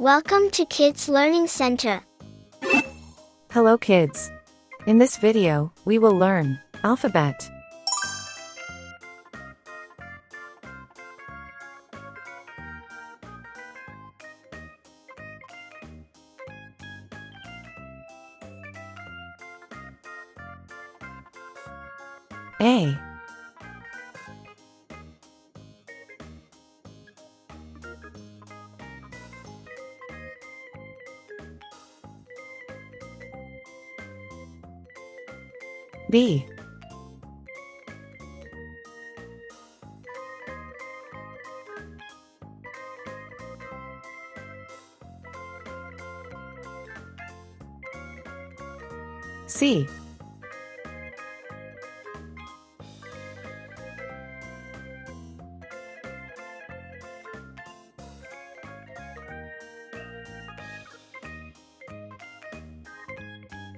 Welcome to Kids Learning Center. Hello kids. In this video, we will learn alphabet. A. B. C.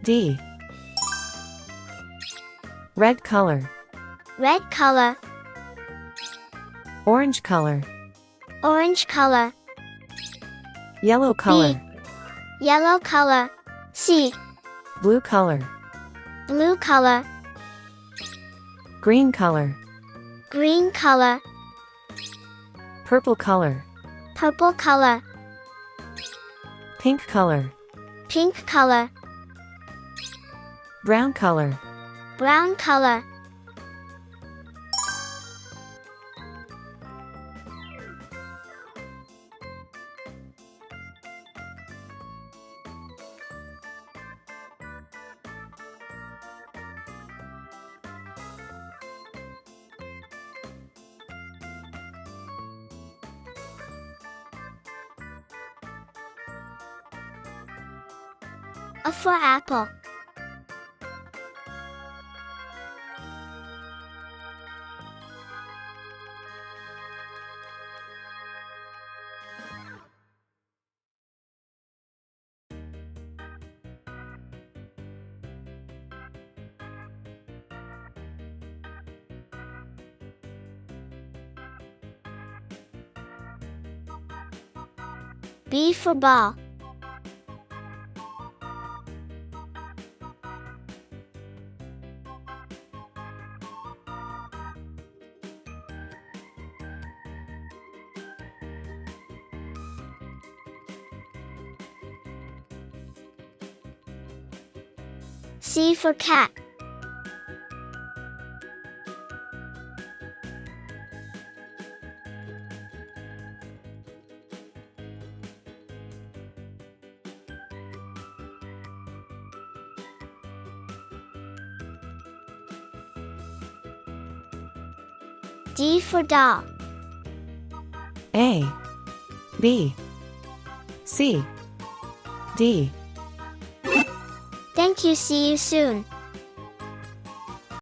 D. Red color, Red color, orange color, orange color, yellow color, yellow color. C. blue color, Blue color, green color, green color, purple color, purple color, pink color, pink color, brown color. brown color. A for apple. B for ball. C for cat. D for doll. A. B. C. D. Thank you. See you soon.